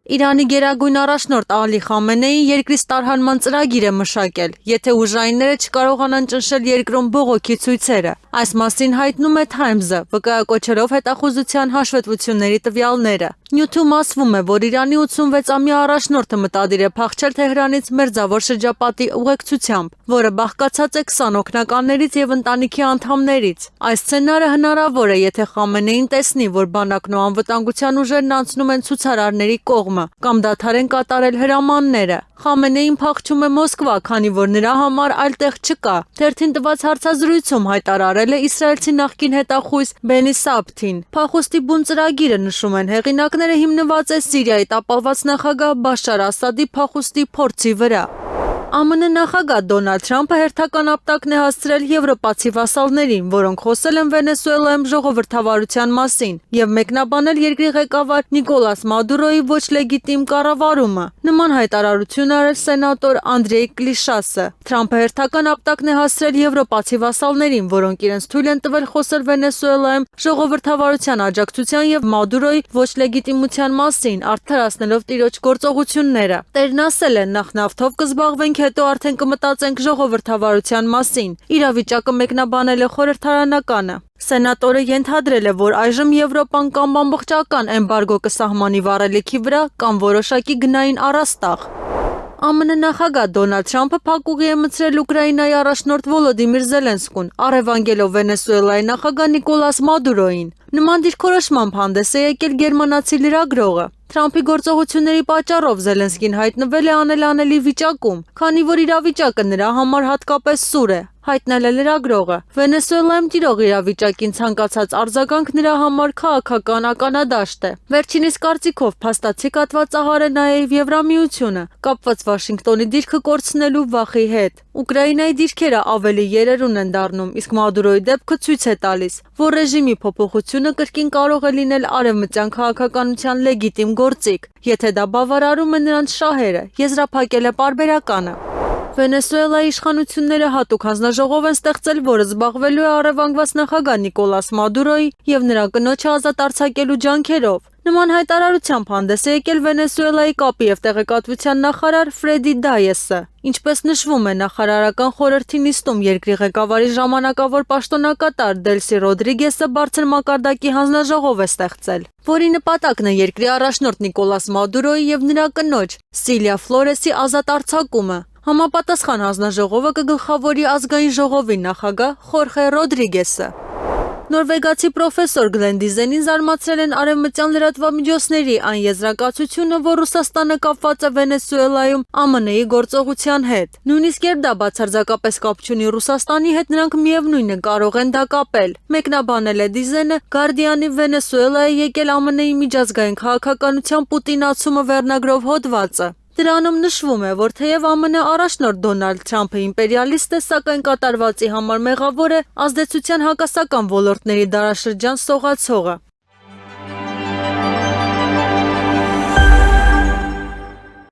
Իրանի գերագույն առաջնորդ Ալի Խամենեին երկրի տարհանման ծրագիր է մշակել, եթե ուժայինները չկարողանան ճնշել երկրում բողոքի ցույցերը։ Այս մասին հայտնում է Times-ը, վկայակոչելով հետախուզության հաշվետվությունների տվյալները։ Նյութում ասվում է, որ Իրանի 86-ամյա առաջնորդը մտադիր է փախչել Թեհրանից մերձավոր շրջապատի ուղեկցությամբ, որը բաղկացած է 20 օգնականներից եւ ընտանիքի անդամներից։ Այս սցենարը հնարավոր է, եթե Խամենեին տեսնի, որ բանակն ու անվտանգության ուժերն անցնում են ցուցարարների կողմը կամ դադար են կատարել հրամանները։ Խամենեին փախչում է Մոսկվա, քանի որ նրա համար այլ տեղ չկա։ Թերթին տված հարցազրույցում հայտարարել է իսրայելցի նախկին հետախույզ Բենի Սաբթին։ Փախուստի բուն ծրագիրը, նշում են հեղինակները, հիմնված է Սիրիայի տապալված նախագահ Բաշար Ասադի փախուստի փորձի վրա։ ԱՄՆ նախագահ Դոնալդ Թրամփը հերթական ապտակն է հասցրել եվրոպացի վասալներին, որոնք խոսել են Վենեսուելայում ժողովրդավարության մասին եւ մեկնաբանել երկրի ղեկավար Նիկոլաս Մադուրոյի ոչ լեգիտիմ կառավարումը։ Նման հայտարարություն արել սենատոր Անդրեյ Կլիշասը։ Թրամփը հերթական ապտակն է հասցրել եվրոպացի վասալներին, որոնք իրենց թույլ են տվել խոսել Վենեսուելայում ժողովրդավարության աջակցության եւ Մադուրոյի ոչ լեգիտիմության մասին, արդարացնելով տիրոջ գործողությունները։ Տերն ասել է, նախ նավթով կզբաղվենք, հետո արդեն կմտածենք ժողովրդավարության մասին։ Իրավիճակը մեկնաբանել է խորհրդարանականը։ Սենատորը ենթադրել է, որ այժմ Եվրոպան կամ ամբողջական էմբարգո կսահմանի վառելիքի վրա, կամ որոշակի գնային առաստաղ։ ԱՄՆ նախագահ Դոնալդ Թրամփը փակուղի է մտցրել Ուկրաինայի առաջնորդ Վոլոդիմիր Զելենսկուն, առևանգելով Վենեսուելայի նախագահ Նիկոլաս Մադուրոյին։ Նման դիրքորոշմամբ հանդես է եկել գերմանացի լրագրողը։ Թրամփի գործողությունների պատճառով Զելենսկին հայտնվել է անելանելի վիճակում, քանի որ իրավիճակը նրա համար հատկապես սուր է, հայտնել է լրագրողը։ Վենեսուելայում տիրող իրավիճակին ցանկացած արձագանք նրա համար քաղաքական ականադաշտ է։ Վերջինիս կարծիքով փաստացի կատվածահար է նաև Եվրամիությունը, կապված Վաշինգտոնի դիրքը կորցնելու վախի հետ։ Ուկրաինայի դիրքերը ավելի երերուն են դառնում, իսկ Մադուրոյի դեպքը ցույց է տալիս, որ ռեժիմի փոփոխությունը կրկին կարող է լինել արևմտյան քաղաքականության լեգիտիմ գործիք, եթե դա բավարարում է նրանց շահերը, եզրափակել է պարբերականը։ Վենեսուելայի իշխանությունները հատուկ հանձնաժողով են ստեղծել, որը զբաղվելու է առևանգված նախագահ Նիկոլաս Մադուրոյի եւ նրա կնոջը ազատ արձակելու ջանքերով։ Նման հայտարարությամբ հանդես է եկել Վենեսուելայի կապի եւ տեղեկատվության նախարար Ֆրեդի Դայեսը։ Ինչպես նշվում է, նախարարական խորհրդի նիստում երկրի ղեկավարի ժամանակավոր պաշտոնակատար Դելսի Ռոդրիգեսը բարձր մակարդակի հանձնաժողով է ստեղծել, որի նպատակն է երկրի առաջնորդ Նիկոլաս Մադուրոյի եւ նրա կնոջ Սիլիա Ֆլորեսի ազատ արձակումը։ Համապատասխան հանձնաժողովը կգլխավորի ազգային ժողովի նախագահ Խորխե Ռոդրիգեսը։ Նորվեգացի պրոֆեսոր Գլենդիզենին զարմացրել են արևմտյան լրատվամիջոցների այն եզրակացությունը, որ Ռուսաստանը կապված է Վենեսուելայում ԱՄՆ-ի գործողության հետ։ Նույնիսկ երբ դա բացարձակապես կապ չունի Ռուսաստանի հետ, նրանք միևնույնն կարող են դա կապել։ Մեկնաբանել է Դիզենը Գարդիանի Վենեսուելա է եկել ԱՄՆ-ի միջազգային քաղաքականության պուտինացումը վերնագրով հոդվածը։ Դրանում նշվում է, որ թեև ԱՄՆ առաջնորդ Դոնալդ Թրամփը իմպերիալիստ է, սակայն կատարվածի համար մեղավոր է ազդեցության հակասական ոլորտների դարաշրջան սողացողը։